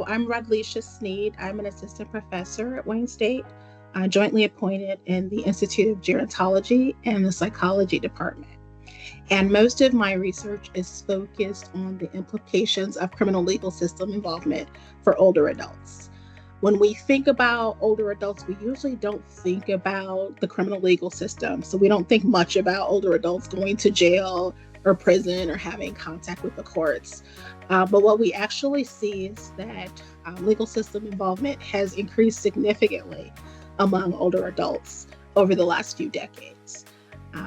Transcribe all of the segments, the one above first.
I'm Rodlescia Sneed. I'm an assistant professor at Wayne State, jointly appointed in the Institute of Gerontology and the Psychology Department. And most of my research is focused on the implications of criminal legal system involvement for older adults. When we think about older adults, we usually don't think about the criminal legal system. So we don't think much about older adults going to jail or prison or having contact with the courts. But what we actually see is that legal system involvement has increased significantly among older adults over the last few decades.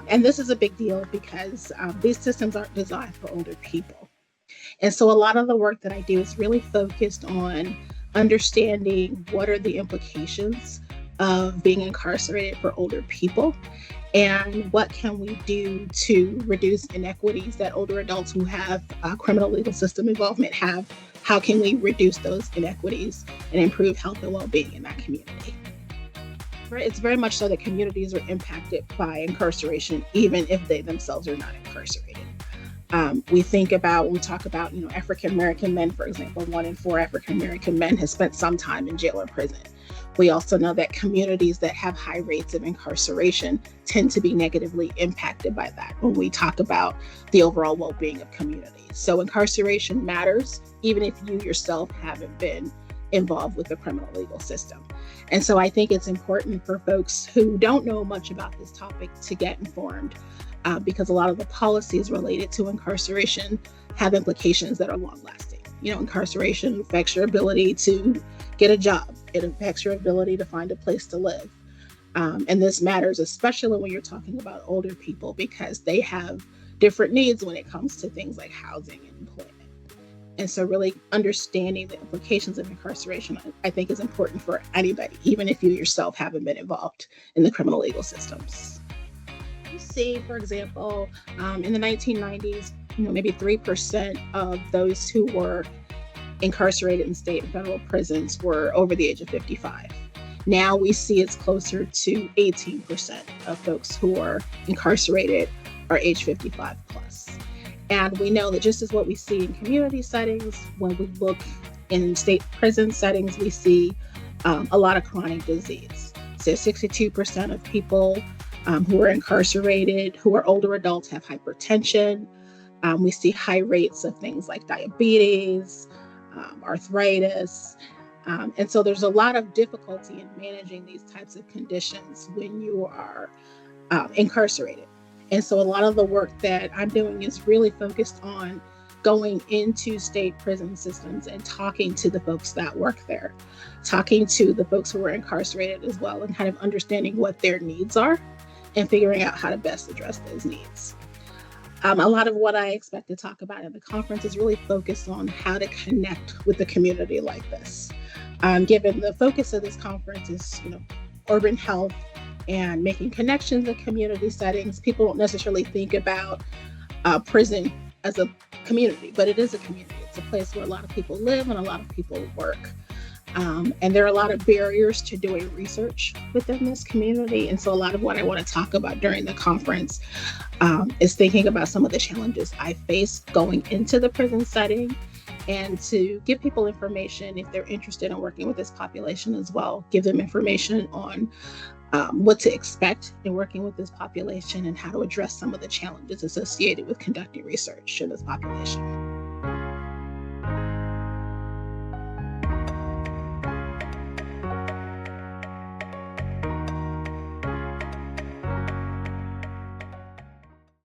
And this is a big deal because these systems aren't designed for older people. And so a lot of the work that I do is really focused on understanding what are the implications of being incarcerated for older people and what can we do to reduce inequities that older adults who have criminal legal system involvement have. How can we reduce those inequities and improve health and well-being in that community? It's very much so that communities are impacted by incarceration, even if they themselves are not incarcerated. We think about, when we talk about, African American men, for example, 1 in 4 African American men has spent some time in jail or prison. We also know that communities that have high rates of incarceration tend to be negatively impacted by that when we talk about the overall well-being of communities. So incarceration matters, even if you yourself haven't been involved with the criminal legal system. And so I think it's important for folks who don't know much about this topic to get informed, because a lot of the policies related to incarceration have implications that are long-lasting. Incarceration affects your ability to get a job. It affects your ability to find a place to live. And this matters, especially when you're talking about older people, because they have different needs when it comes to things like housing and employment. And so really understanding the implications of incarceration, I think, is important for anybody, even if you yourself haven't been involved in the criminal legal systems. You see, for example, in the 1990s, maybe 3% of those who were incarcerated in state and federal prisons were over the age of 55. Now we see it's closer to 18% of folks who are incarcerated are age 55 plus. And we know that just as what we see in community settings, when we look in state prison settings, we see a lot of chronic disease. So 62% of people who are incarcerated, who are older adults, have hypertension. We see high rates of things like diabetes, arthritis. And so there's a lot of difficulty in managing these types of conditions when you are incarcerated. And so a lot of the work that I'm doing is really focused on going into state prison systems and talking to the folks that work there, talking to the folks who are incarcerated as well, and kind of understanding what their needs are and figuring out how to best address those needs. A lot of what I expect to talk about in the conference is really focused on how to connect with a community like this. Given the focus of this conference is, urban health and making connections in community settings, people don't necessarily think about prison as a community, but it is a community. It's a place where a lot of people live and a lot of people work. And there are a lot of barriers to doing research within this community. And so a lot of what I want to talk about during the conference is thinking about some of the challenges I faced going into the prison setting, and to give people information if they're interested in working with this population as well, give them information on what to expect in working with this population and how to address some of the challenges associated with conducting research in this population.